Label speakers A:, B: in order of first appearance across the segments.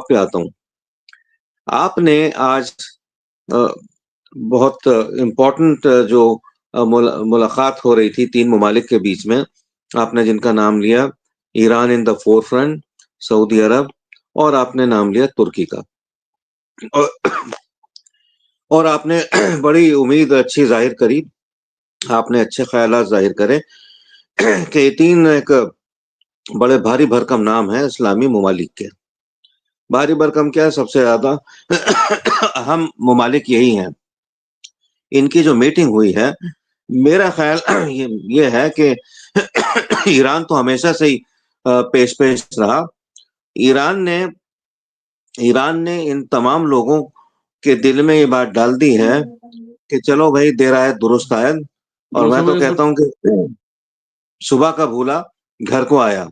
A: पे आता हूँ। आपने आज अ, बहुत इम्पोर्टेंट जो मुलाकात हो रही थी 3 ममालिक के बीच में, आपने जिनका नाम लिया ईरान इन द फ़ोरफ्रंट, सऊदी अरब और आपने नाम लिया तुर्की का। और और आपने बड़ी उम्मीद अच्छी ज़ाहिर करी, आपने अच्छे ख़यालात ज़ाहिर करे कि ये 3 एक बड़े भारी भरकम नाम हैं इस्लामी ममालिक के। भारी भरकम क्या है, सबसे ज़्यादा अहम ममालिक यही हैं। इनकी जो मीटिंग हुई है, मेरा ख़्याल ये है कि ईरान तो हमेशा से ही पेश-पेश रहा। ईरान ने ईरान ने इन तमाम लोगों के दिल में ये बात डाल दी है कि चलो भई देर आए दुरुस्त आए, और मैं तो कहता हूँ कि सुबह का भूला घर को आया।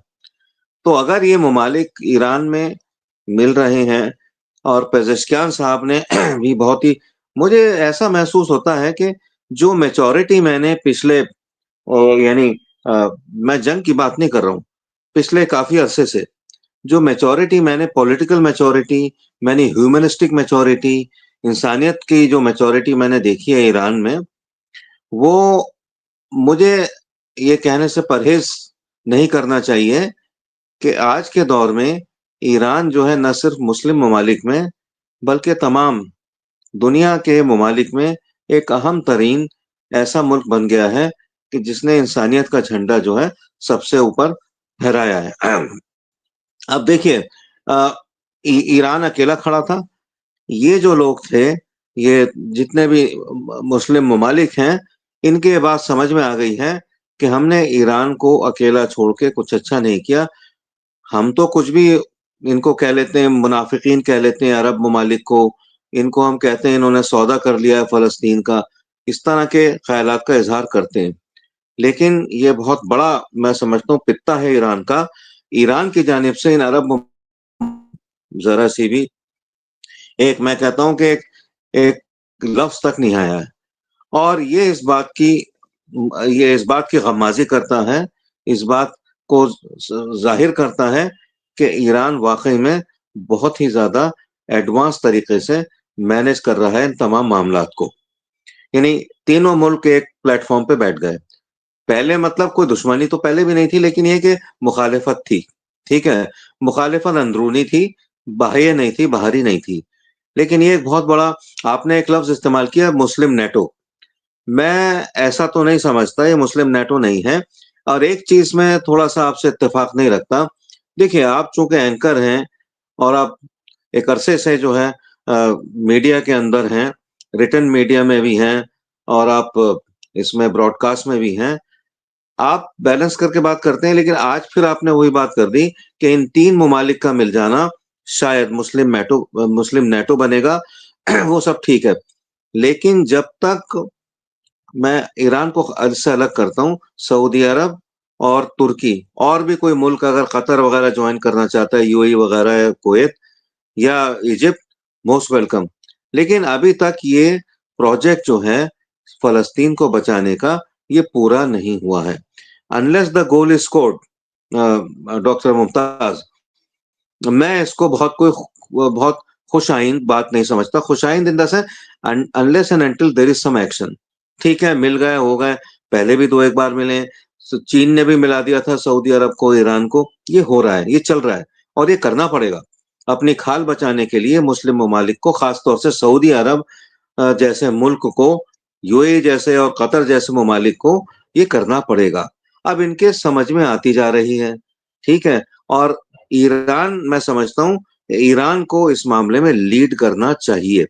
A: तो अगर ये ममालिक ईरान में मिल रहे हैं और पेज़ेश्कियान साहब ने भी बहुत ही, मुझे ऐसा महसूस होता है कि जो मैच्योरिटी मैंने पिछले यानी मैं जंग की बात नहीं कर रहा हूँ, पिछले काफ़ी अरसे से जो मैच्योरिटी मैंने पॉलिटिकल मैच्योरिटी, मैंने ह्यूमनिस्टिक मैच्योरिटी, इंसानियत की जो मैच्योरिटी मैंने देखी है ईरान में, वो मुझे ये कहने से परहेज़ नहीं करना चाहिए कि आज के दौर में ईरान जो है न सिर्फ़ मुस्लिम ममालिक में, बल्कि तमाम दुनिया के ममालिक में एक अहम तरीन ऐसा मुल्क बन गया है कि जिसने इंसानियत का झंडा जो है सबसे ऊपर फहराया है। अब देखिए, अ, ईरान अकेला खड़ा था। ये जो लोग थे, ये जितने भी मुस्लिम ममालिक हैं, इनकी ये बात समझ में आ गई है कि हमने ईरान को अकेला छोड़ के कुछ अच्छा नहीं किया। हम तो कुछ भी इनको कह लेते हैं, मुनाफ़िकीन कह लेते हैं अरब ममालिक को, इनको हम कहते हैं इन्होंने सौदा कर लिया है फ़लस्तीन का, इस तरह के ख़यालात का इज़हार करते हैं। लेकिन ये बहुत बड़ा मैं समझता हूँ पित्ता है ईरान का। ईरान की जानिब से इन अरब ज़रा-सी भी एक, मैं कहता हूँ कि एक एक लफ्ज़ तक नहीं आया है। और ये इस बात की ग़माज़ी करता है, इस बात को ज़ाहिर करता है कि ईरान वाक़ई में बहुत ही ज़्यादा एडवांस तरीक़े से मैनेज कर रहा है इन तमाम मामलात को। यानी तीनों मुल्क एक प्लेटफ़ॉर्म पे बैठ गए। पहले मतलब कोई दुश्मनी तो पहले भी नहीं थी, लेकिन ये कि मुखालिफत थी, ठीक है? मुखालिफत अंदरूनी थी, बाह्य नहीं थी, बाहरी नहीं थी। लेकिन ये एक बहुत बड़ा, आपने एक लफ्ज़ इस्तेमाल किया मुस्लिम नेटो। मैं ऐसा तो नहीं समझता ये मुस्लिम नेटो नहीं है, और एक चीज़ में थोड़ा-सा आपसे इत्तेफ़ाक नहीं रखता। देखिए, आप चूँकि एंकर हैं और आप एक अरसे से जो है मीडिया के अंदर हैं, रिटन मीडिया में भी हैं और आप इसमें ब्रॉडकास्ट में भी हैं। आप बैलेंस करके बात करते हैं, लेकिन आज फिर आपने वही बात कर दी कि इन 3 ममालिक का मिल जाना शायद मुस्लिम नेटो बनेगा। वो सब ठीक है। लेकिन जब तक मैं ईरान को इससे अलग करता हूँ, सऊदी अरब और तुर्की, और भी कोई मुल्क अगर कतर वगैरह जॉइन करना चाहता है, यूएई वगैरह या कुवैत या इजिप्ट, मोस्ट वेलकम। लेकिन अभी तक ये प्रोजेक्ट जो है फ़लस्तीन को बचाने का, ये पूरा नहीं हुआ है। Unless the goal is scored, doctor Mumtaz, मैं इसको बहुत खुशाइंद बात नहीं समझता। खुशाइंद in the sense, unless and until there is some action. ठीक है, मिल गए, हो गए, पहले भी 2-1 बार मिले, चीन ने भी मिला दिया था सऊदी अरब को, ईरान को, ये हो रहा है, ये चल रहा है और ये करना पड़ेगा। अपनी खाल बचाने के लिए मुस्लिम ममालिक को, ख़ास तौर से सऊदी अरब जैसे मुल्क को, यूएई जैसे और कतर जैसे ममालिक को ये करना पड़ेगा। अब इनके समझ में आती जा रही है, ठीक है? और ईरान, मैं समझता हूँ, ईरान को इस मामले में लीड करना चाहिए।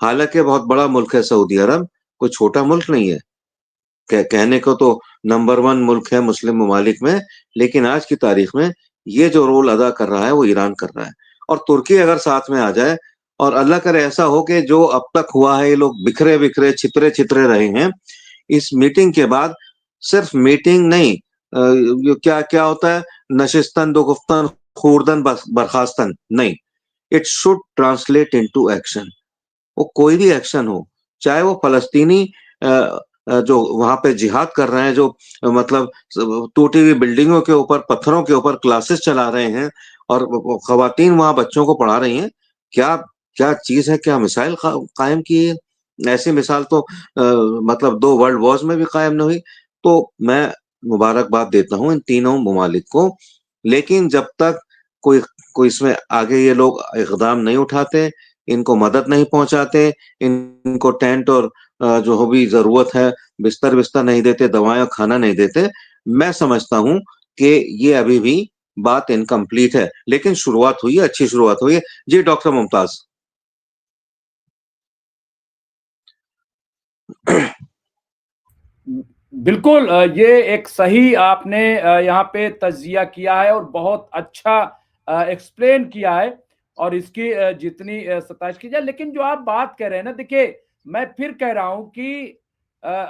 A: हालाँकि बहुत बड़ा मुल्क है सऊदी अरब, कोई छोटा मुल्क नहीं है। कहने को तो नंबर 1 मुल्क है मुस्लिम ममालिक में, लेकिन आज की तारीख में ये जो रोल अदा कर रहा है, वो ईरान कर रहा है। और तुर्की अगर साथ में आ जाए, और अल्लाह करे ऐसा हो कि जो अब तक हुआ है, ये लोग बिखरे-बिखरे, छितरे-छितरे रहे हैं, इस मीटिंग के बाद सिर्फ मीटिंग नहीं, ये क्या-क्या होता है, नशिस्तन दो गुफ्तन खूर्दन बर्खास्तन, नहीं, it should translate into action. वो कोई भी एक्शन हो, चाहे वो फ़लस्तीनी अ जो वहाँ पे जिहाद कर रहे हैं, जो मतलब टूटी हुई बिल्डिंगों के ऊपर, पत्थरों के ऊपर क्लासेस चला रहे हैं, और खवातीन वहां बच्चों को पढ़ा रही हैं। क्या क्या चीज है, क्या मिसाइल कायम की है। ऐसी मिसाल तो मतलब 2 वर्ल्ड वॉर्स में भी कायम नहीं हुई। तो मैं मुबारकबाद देता हूँ इन तीनों ममालिक को। लेकिन जब तक कोई कोई इसमें आगे ये लोग इकदाम नहीं उठाते, इनको मदद नहीं पहुंचाते, इनको टेंट और जो भी जरूरत है, बिस्तर बिस्तर नहीं देते, दवाएं और खाना नहीं देते, मैं समझता हूं कि ये अभी भी बात इनकम्प्लीट है। लेकिन शुरुआत हुई है, अच्छी शुरुआत हुई है। जी डॉक्टर मुमताज।
B: बिल्कुल, ये एक सही आपने यहाँ पे तज्जिया किया है और बहुत अच्छा एक्सप्लेन किया है, और इसकी जितनी सताइश की जाए। लेकिन जो आप बात कर रहे हैं ना, देखिए मैं फिर कह रहा हूं कि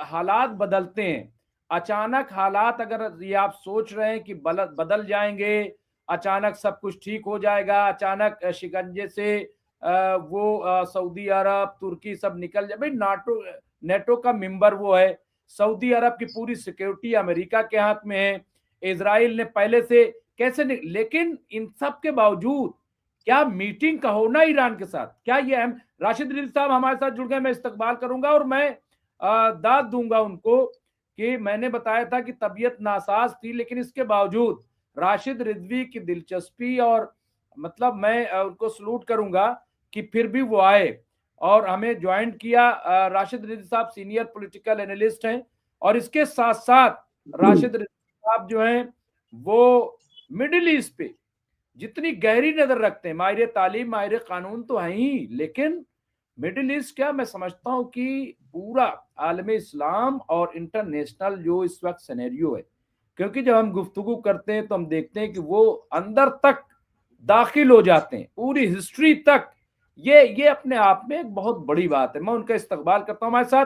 B: हालात बदलते हैं। अचानक हालात, अगर ये आप सोच रहे हैं कि बदल जाएंगे, अचानक सब कुछ ठीक हो जाएगा, अचानक शिकंजे से वो सऊदी अरब, तुर्की सब निकल जाए। भाई नाटो नेटो का मेंबर वो है, सऊदी अरब की पूरी सिक्योरिटी अमेरिका के हाथ में है, इजराइल ने पहले से कैसे लेकिन इन सब के बावजूद क्या मीटिंग का होना ईरान के साथ, क्या ये अहम। राशिद रिजवी साहब हमारे साथ जुड़ गए, मैं इस्तकबाल करूंगा और मैं दाद दूंगा उनको कि मैंने बताया था कि तबीयत नासाज थी, लेकिन इसके बावजूद राशिद रिजवी की दिलचस्पी, और मतलब मैं उनको सलूट करूंगा कि फिर भी वो आए और हमें ज्वाइन किया। राशिद रिजवी साहब सीनियर पॉलिटिकल एनालिस्ट हैं, और इसके साथ साथ राशिद रिजवी साहब जो हैं वो मिडिल ईस्ट पे जितनी गहरी नजर रखते हैं, माहिर तालीम, माहिर कानून तो है ही, लेकिन मिडिल ईस्ट क्या, मैं समझता हूं कि पूरा आलम इस्लाम और इंटरनेशनल जो इस वक्त सिनेरियो है, क्योंकि जब हम गुफ्तगू करते हैं तो हम देखते हैं कि वो अंदर तक दाखिल हो जाते हैं, पूरी हिस्ट्री तक। ये अपने आप में एक बहुत बड़ी बात है। मैं उनका इस्तकबाल करता हूं। हमारे साथ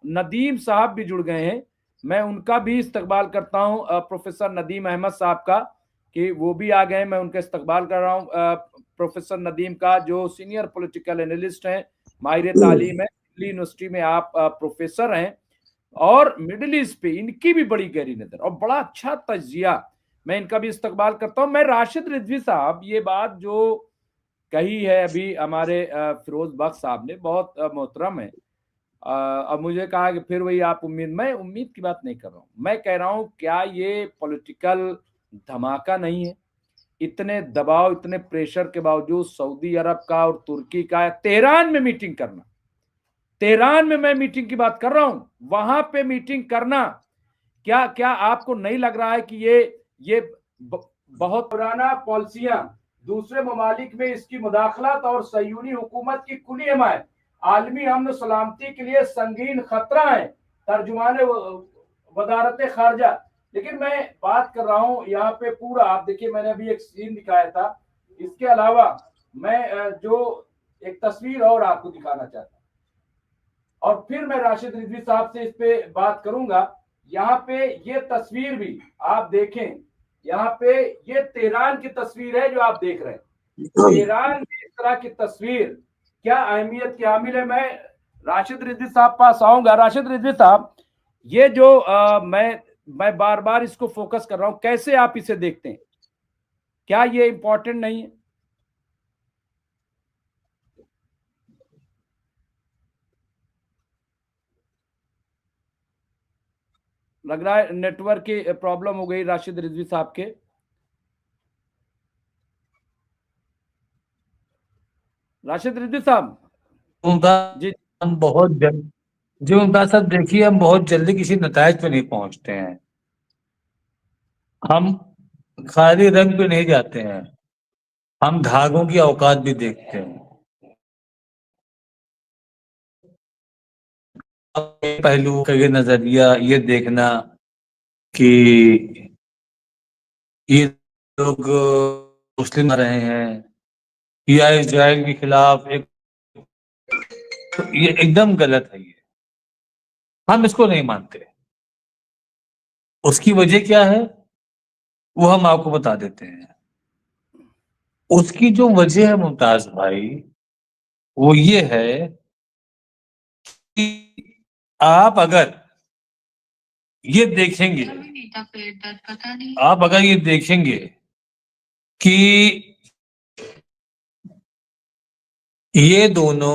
B: नदीम साहब भी जुड़ गए हैं, मैं उनका भी इस्तकबाल करता हूं, प्रोफेसर नदीम अहमद साहब का, कि वो भी आ गए। मैं उनका इस्तकबाल कर रहा हूं, प्रोफेसर नदीम का, जो सीनियर पॉलिटिकल एनालिस्ट हैं, माहिर तालीम है, दिल्ली यूनिवर्सिटी में आप प्रोफेसर हैं, और मिडिल ईस्ट पे इनकी भी बड़ी गहरी नजर और बड़ा अच्छा तजिया। मैं इनका भी इस्तकबाल करता हूं। मैं राशिद रिजवी साहब, ये बात जो कही है अभी हमारे फिरोज बख्श साहब ने, बहुत मोहतरम है। अब मुझे कहा कि फिर वही आप उम्मीद, मैं उम्मीद की बात नहीं कर रहा हूं, मैं कह रहा हूं क्या ये पॉलिटिकल धमाका नहीं है? इतने दबाव, इतने प्रेशर के बावजूद सऊदी अरब का और तुर्की का तेहरान में मीटिंग करना, तेहरान में मैं मीटिंग की बात कर रहा हूं, वहां पे मीटिंग करना, क्या क्या आपको नहीं लग रहा है कि ये बहुत पुराना पॉलिसियां, दूसरे ममालिक में इसकी मुदाखलत और सयूनी हुकूमत की खुली हमायत आलमी अमन सलामती के लिए संगीन खतरा है? तर्जुमान वजारत खारजा। लेकिन मैं बात कर रहा हूं यहाँ पे पूरा, आप देखिए मैंने अभी एक सीन दिखाया था, इसके अलावा मैं जो एक तस्वीर और आपको दिखाना चाहता हूं, और फिर मैं राशिद रिजवी साहब से इस पे बात करूंगा। यहाँ पे ये तस्वीर भी आप देखें, यहाँ पे ये तेहरान की तस्वीर है जो आप देख रहे हैं। तेहरान में इस तरह की तस्वीर क्या अहमियत की हामिल है? मैं राशिद रिजवी साहब पास आऊंगा। राशिद रिजवी साहब, ये जो मैं बार बार इसको फोकस कर रहा हूं, कैसे आप इसे देखते हैं? क्या ये इंपॉर्टेंट नहीं है? लग रहा है नेटवर्क की प्रॉब्लम हो गई राशिद रिजवी साहब के। राशिद रिजवी साहब जी।
C: हम बहुत जल्द, जो उनका सब देखिए, हम बहुत जल्दी किसी नतायज पे नहीं पहुंचते हैं। हम खाली रंग पे नहीं जाते हैं, हम धागों की औकात भी देखते हैं। पहलू का ये नजरिया, ये देखना कि ये लोग मुस्लिम आ रहे हैं या इजराइल के खिलाफ एक, ये एकदम गलत है। ये हम इसको नहीं मानते। उसकी वजह क्या है वो हम आपको बता देते हैं। उसकी जो वजह है मुमताज भाई, वो ये है कि आप अगर ये देखेंगे, आप अगर ये देखेंगे कि ये दोनों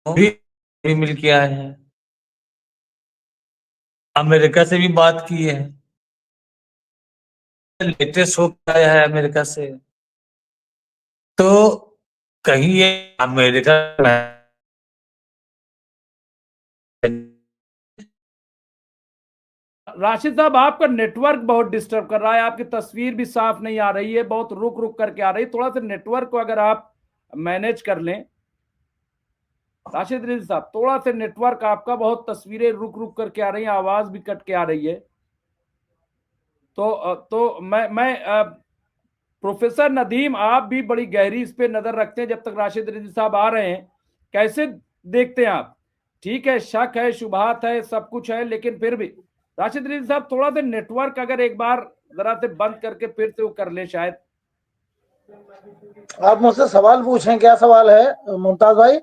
C: भी मिल के आए हैं, अमेरिका से भी बात की है, लेटेस्ट होकर आया है अमेरिका से। तो कहीं ये अमेरिका
B: राशिद साहब, आपका नेटवर्क बहुत डिस्टर्ब कर रहा है, आपकी तस्वीर भी साफ नहीं आ रही है, बहुत रुक रुक करके आ रही है। थोड़ा सा नेटवर्क को अगर आप मैनेज कर लें। राशिद रिजवी साहब, थोड़ा सा नेटवर्क आपका, बहुत तस्वीरें रुक रुक करके आ रही हैं, आवाज भी कट के आ रही है। तो मैं प्रोफेसर नदीम, आप भी बड़ी गहरी इस पे नजर रखते हैं। जब तक राशिद रिजवी साहब आ रहे हैं, कैसे देखते हैं आप? ठीक है, शक है, शुबहात है, सब कुछ है, लेकिन फिर भी राशिद रिजवी साहब थोड़ा सा नेटवर्क अगर एक बार जरा से बंद करके फिर से वो कर ले शायद।
D: आप मुझसे सवाल पूछें, क्या सवाल है मुमताज भाई?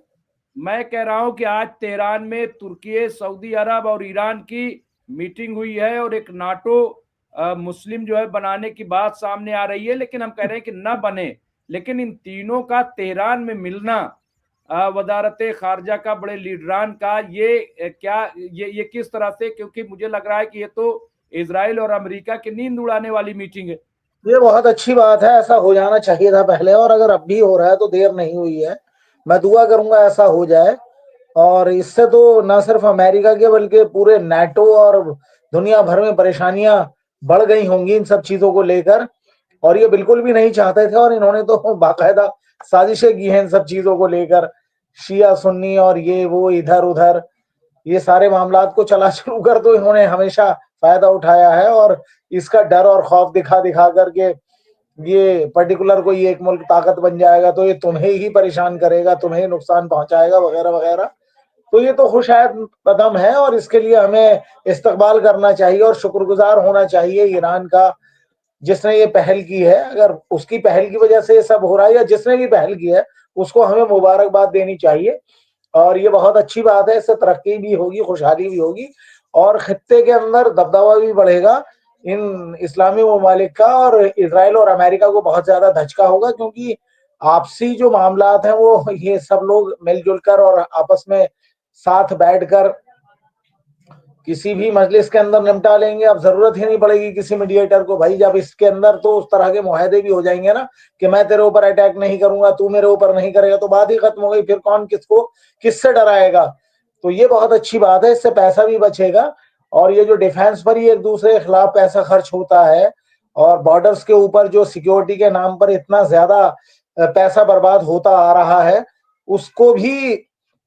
B: मैं कह रहा हूं कि आज तेहरान में तुर्की, सऊदी अरब और ईरान की मीटिंग हुई है और एक नाटो मुस्लिम जो है बनाने की बात सामने आ रही है, लेकिन हम कह रहे हैं कि न बने। लेकिन इन तीनों का तेहरान में मिलना, वजारत खारजा का, बड़े लीडरान का, ये किस तरह से? क्योंकि मुझे लग रहा है कि ये तो इजराइल और अमेरिका की नींद उड़ाने वाली मीटिंग है।
D: ये बहुत अच्छी बात है, ऐसा हो जाना चाहिए था पहले, और अगर अब भी हो रहा है तो देर नहीं हुई है। मैं दुआ करूंगा ऐसा हो जाए, और इससे तो न सिर्फ अमेरिका के बल्कि पूरे नाटो और दुनिया भर में परेशानियां बढ़ गई होंगी इन सब चीजों को लेकर। और ये बिल्कुल भी नहीं चाहते थे, और इन्होंने तो बाकायदा साजिशें की हैं इन सब चीजों को लेकर, शिया सुन्नी और ये वो इधर उधर, ये सारे मामलात को चला चलू कर तो इन्होंने हमेशा फायदा उठाया है, और इसका डर और खौफ दिखा दिखा करके ये पर्टिकुलर कोई एक मुल्क ताकत बन जाएगा तो ये तुम्हें ही परेशान करेगा, तुम्हें नुकसान पहुंचाएगा, वगैरह वगैरह। तो ये तो खुशायद कदम है, और इसके लिए हमें इस्तकबाल करना चाहिए और शुक्रगुजार होना चाहिए ईरान का, जिसने ये पहल की है। अगर उसकी पहल की वजह से ये सब हो रहा है, या जिसने भी पहल की है उसको हमें मुबारकबाद देनी चाहिए। और ये बहुत अच्छी बात है, इससे तरक्की भी होगी, खुशहाली भी होगी, और खित्ते के अंदर दबदबा भी बढ़ेगा इन इस्लामी ममालिक का, और इसराइल और अमेरिका को बहुत ज्यादा धचका होगा, क्योंकि आपसी जो मामलात हैं वो ये सब लोग मिलजुल कर और आपस में साथ बैठकर किसी भी मजलिस के अंदर निपटा लेंगे। अब जरूरत ही नहीं पड़ेगी किसी मीडिएटर को भाई, जब इसके अंदर तो उस तरह के मुआहदे भी हो जाएंगे ना कि मैं तेरे ऊपर अटैक नहीं करूंगा, तू मेरे ऊपर नहीं करेगा, तो बात ही खत्म हो गई। फिर कौन किसको किससे डराएगा? तो ये बहुत अच्छी बात है, इससे पैसा भी बचेगा। और ये जो डिफेंस पर ही एक दूसरे के खिलाफ पैसा खर्च होता है, और बॉर्डर्स के ऊपर जो सिक्योरिटी के नाम पर इतना ज्यादा पैसा बर्बाद होता आ रहा है, उसको भी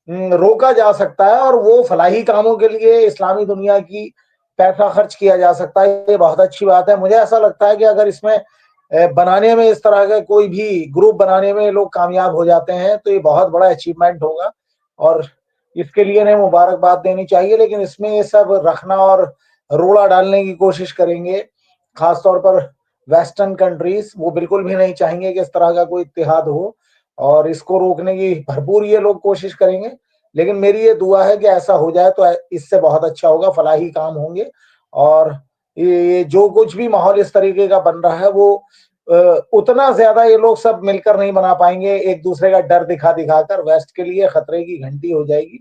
D: रोका जा सकता है, और वो फलाही कामों के लिए इस्लामी दुनिया की पैसा खर्च किया जा सकता है। ये बहुत अच्छी बात है। मुझे ऐसा लगता है कि अगर इसमें बनाने में, इस तरह का कोई भी ग्रुप बनाने में लोग कामयाब हो जाते हैं तो ये बहुत बड़ा अचीवमेंट होगा, और इसके लिए इन्हें मुबारकबाद देनी चाहिए। लेकिन इसमें ये सब रखना और रोड़ा डालने की कोशिश करेंगे, खासतौर पर वेस्टर्न कंट्रीज, वो बिल्कुल भी नहीं चाहेंगे कि इस तरह का कोई इत्तेहाद हो, और इसको रोकने की भरपूर ये लोग कोशिश करेंगे। लेकिन मेरी ये दुआ है कि ऐसा हो जाए तो इससे बहुत अच्छा होगा, फलाही काम होंगे। और ये जो कुछ भी माहौल इस तरीके का बन रहा है वो उतना ज्यादा ये लोग सब मिलकर नहीं बना पाएंगे, एक दूसरे का डर दिखा दिखा कर वेस्ट के लिए खतरे की घंटी हो जाएगी।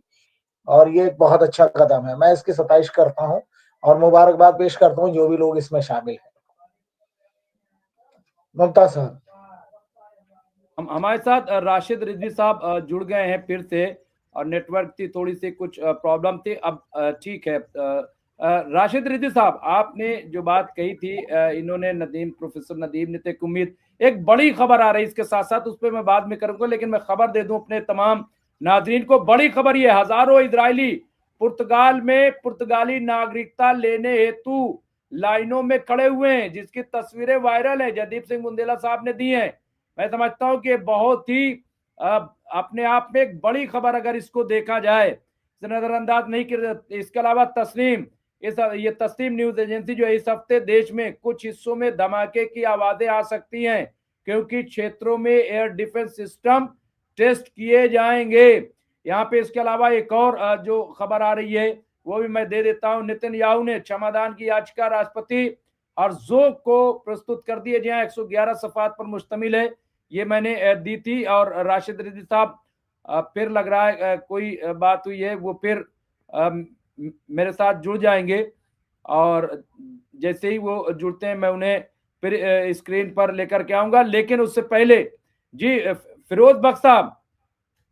D: और ये एक बहुत अच्छा कदम है, मैं इसकी सताइश करता हूँ और मुबारकबाद पेश करता हूँ जो भी लोग इसमें शामिल हैं। मुमताज साहब,
B: हमारे साथ राशिद रिजवी साहब जुड़ गए हैं फिर से, और नेटवर्क की थोड़ी सी कुछ प्रॉब्लम थी, अब ठीक है। राशिद रिजवी साहब, आपने जो बात कही थी, इन्होंने प्रोफेसर नदीम ने, तो उम्मीद एक बड़ी खबर आ रही है इसके साथ साथ, उस पर मैं बाद में करूंगा, लेकिन मैं खबर दे दूं अपने तमाम नाजरीन को। बड़ी खबर ये, हजारों इजरायली पुर्तगाल में पुर्तगाली नागरिकता लेने हेतु लाइनों में खड़े हुए हैं, जिसकी तस्वीरें वायरल है, जयदीप सिंह बुंदेला साहब ने दी हैं। मैं समझता हूं कि बहुत ही अपने आप में एक बड़ी खबर, अगर इसको देखा जाए, नजरअंदाज नहीं कर। इसके अलावा तस्नीम, ये तस्नीम न्यूज एजेंसी जो है, इस हफ्ते देश में कुछ हिस्सों में धमाके की आवाजें आ सकती हैं, क्योंकि क्षेत्रों में एयर डिफेंस सिस्टम टेस्ट किए जाएंगे। यहाँ पे इसके अलावा एक और जो खबर आ रही है वो भी मैं दे देता हूं। नेतन्याहू ने क्षमादान की याचिका राष्ट्रपति हर्जोग को प्रस्तुत कर दी है, जहां 111 सफात पर मुश्तमिल है। ये मैंने दी थी। और राशिद रिजवी साहब फिर लग रहा है कोई बात हुई है, वो फिर मेरे साथ जुड़ जाएंगे, और जैसे ही वो जुड़ते हैं मैं उन्हें फिर स्क्रीन पर लेकर के आऊंगा। लेकिन उससे पहले जी फिरोज बख्श साहब,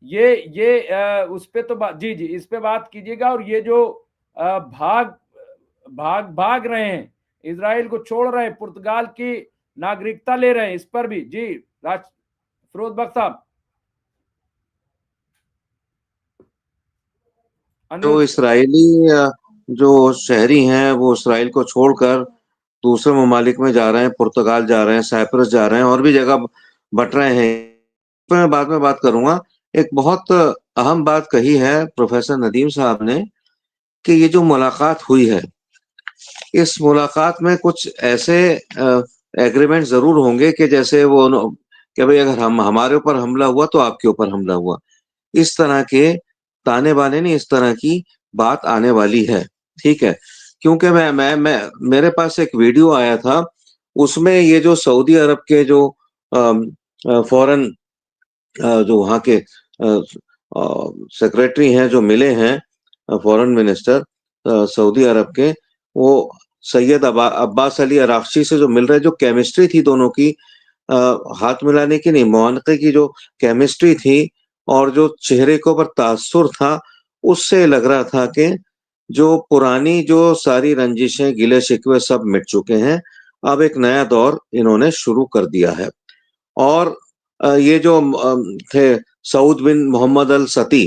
B: ये उस पे तो जी जी इस पे बात कीजिएगा। और ये जो भाग भाग भाग रहे हैं, इजराइल को छोड़ रहे हैं, पुर्तगाल की नागरिकता ले रहे हैं, इस पर भी जी फिरोज बख्श साहब।
A: जो इसराइली जो शहरी हैं वो इसराइल को छोड़कर दूसरे ममालिक में जा रहे हैं, पुर्तगाल जा रहे हैं, साइप्रस जा रहे हैं, और भी जगह बट रहे हैं, तो मैं बाद में बात करूंगा। एक बहुत अहम बात कही है प्रोफेसर नदीम साहब ने कि ये जो मुलाकात हुई है, इस मुलाकात में कुछ ऐसे एग्रीमेंट जरूर होंगे कि जैसे वो कि भाई अगर हम हमारे ऊपर हमला हुआ तो आपके ऊपर हमला हुआ, इस तरह के ताने बाने नहीं, इस तरह की बात आने वाली है। ठीक है, क्योंकि मैं मेरे पास एक वीडियो आया था, उसमें ये जो सऊदी अरब के जो फॉरेन जो वहाँ के सेक्रेटरी हैं जो मिले हैं, फॉरेन मिनिस्टर सऊदी अरब के, वो सैयद अब्बास अली अराक्ची से जो मिल रहे, जो केमिस्ट्री थी दोनों की, हाथ मिलाने की नहीं, मुआनके की जो केमिस्ट्री थी और जो चेहरे के ऊपर तासुर था, उससे लग रहा था कि जो पुरानी जो सारी रंजिशें गिले शिकवे सब मिट चुके हैं, अब एक नया दौर इन्होंने शुरू कर दिया है। और ये जो थे सऊद बिन मोहम्मद अल सती,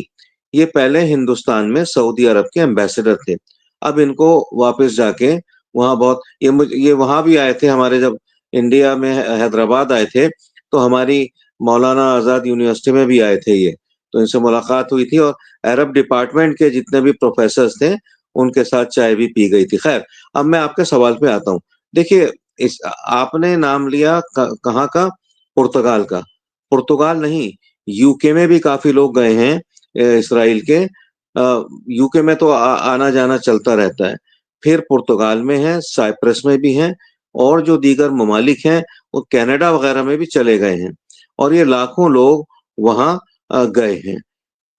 A: ये पहले हिंदुस्तान में सऊदी अरब के एम्बेसडर थे। अब इनको वापस जाके वहाँ बहुत ये वहाँ भी आए थे, हमारे जब इंडिया में हैदराबाद आए थे तो हमारी मौलाना आजाद यूनिवर्सिटी में भी आए थे ये, तो इनसे मुलाकात हुई थी और अरब डिपार्टमेंट के जितने भी प्रोफेसर थे उनके साथ चाय भी पी गई थी। खैर, अब मैं आपके सवाल पे आता हूँ। देखिए, इस आपने नाम लिया कहाँ का? पुर्तगाल का। पुर्तगाल नहीं, यूके में भी काफी लोग गए हैं इसराइल के। यूके में तो आना जाना चलता रहता है। फिर पुर्तगाल में है, साइप्रस में भी है, और जो दीगर ममालिक हैं वो कनाडा वगैरह में भी चले गए हैं, और ये लाखों लोग वहां गए हैं।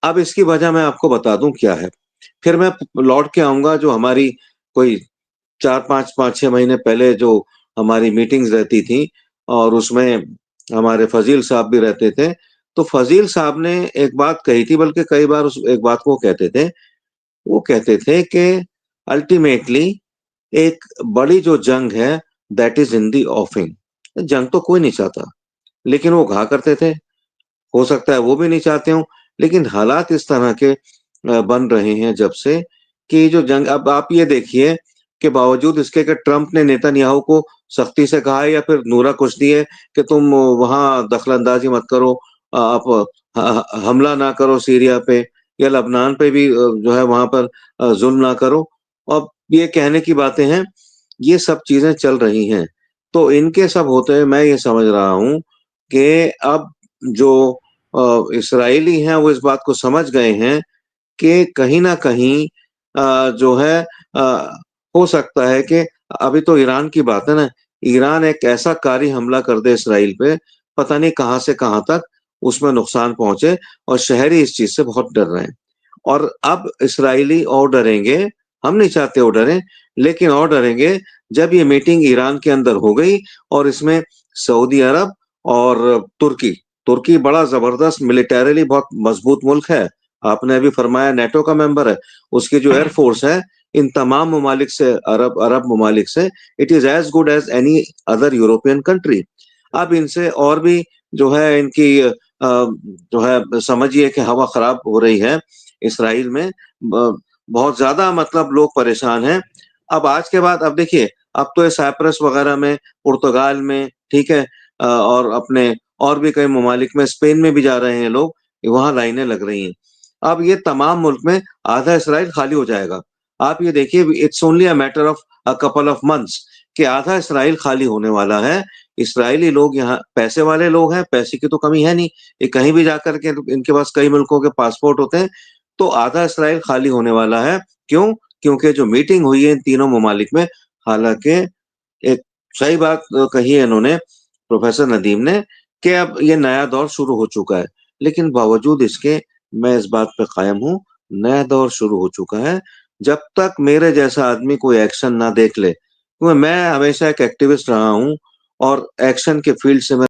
A: अब इसकी वजह मैं आपको बता दूं क्या है, फिर मैं लौट के आऊंगा जो हमारी कोई 4-5 5-6 महीने पहले जो हमारी मीटिंग्स रहती थी, और उसमें हमारे फजील साहब भी रहते थे। तो फजील साहब ने एक बात कही थी, बल्कि कई बार उस एक बात को कहते थे, वो कहते थे कि अल्टीमेटली एक बड़ी जो जंग है, दैट इज इन दी ऑफिंग। जंग तो कोई नहीं चाहता, लेकिन वो कहा करते थे, हो सकता है वो भी नहीं चाहते हो, लेकिन हालात इस तरह के बन रहे हैं जब से कि जो जंग, अब आप ये देखिए कि बावजूद इसके कि ट्रंप ने नेतन्याहू को सख्ती से कहा है, या फिर नूरा कुश्ती है कि तुम वहां दखलंदाजी मत करो, आप हमला ना करो सीरिया पे या लबनान पे भी, जो है वहां पर जुल्म ना करो, अब ये कहने की बातें हैं, ये सब चीजें चल रही हैं। तो इनके सब होते हुए मैं ये समझ रहा हूं कि अब जो इसराइली हैं वो इस बात को समझ गए हैं कि कहीं ना कहीं जो है हो सकता है कि अभी तो ईरान की बात है ना, ईरान एक ऐसा कारी हमला कर दे इसराइल पे, पता नहीं कहां से कहां तक उसमें नुकसान पहुंचे, और शहरी इस चीज से बहुत डर रहे हैं। और अब इसराइली और डरेंगे, हम नहीं चाहते वो डरें, लेकिन और डरेंगे जब ये मीटिंग ईरान के अंदर हो गई और इसमें सऊदी अरब और तुर्की, तुर्की बड़ा जबरदस्त मिलिटरीली बहुत मजबूत मुल्क है, आपने अभी फरमाया नेटो का मेंबर है, उसकी जो एयरफोर्स है इन तमाम ममालिक से, अरब अरब ममालिक से, it is as good as any other European country. अब इनसे और भी जो है इनकी जो है समझिए कि हवा खराब हो रही है इसराइल में, बहुत ज्यादा, मतलब लोग परेशान हैं। अब आज के बाद, अब देखिए, अब तो ये साइप्रस वगैरह में, पुर्तगाल में, ठीक है, और अपने और भी कई ममालिक में, स्पेन में भी जा रहे हैं लोग, वहां लाइनें लग रही हैं। अब ये तमाम मुल्क में आधा इसराइल खाली हो जाएगा। आप ये देखिए, it's only a matter of a couple of months कि आधा इसराइल खाली होने वाला है। इसराइली लोग यहाँ पैसे वाले लोग हैं, पैसे की तो कमी है नहीं, ये कहीं भी जाकर के, इनके पास कई मुल्कों के पासपोर्ट होते हैं, तो आधा इसराइल खाली होने वाला है। क्यों? क्योंकि जो मीटिंग हुई है इन तीनों ममालिक में, हालांकि एक सही बात कही है इन्होंने, प्रोफेसर नदीम ने, कि अब ये नया दौर शुरू हो चुका है, लेकिन बावजूद इसके मैं इस बात पे कायम हूँ, नया दौर शुरू हो चुका है। जब तक मेरे जैसा आदमी कोई एक्शन ना देख ले, क्योंकि मैं हमेशा एक एक्टिविस्ट रहा हूँ और एक्शन के फील्ड से मैं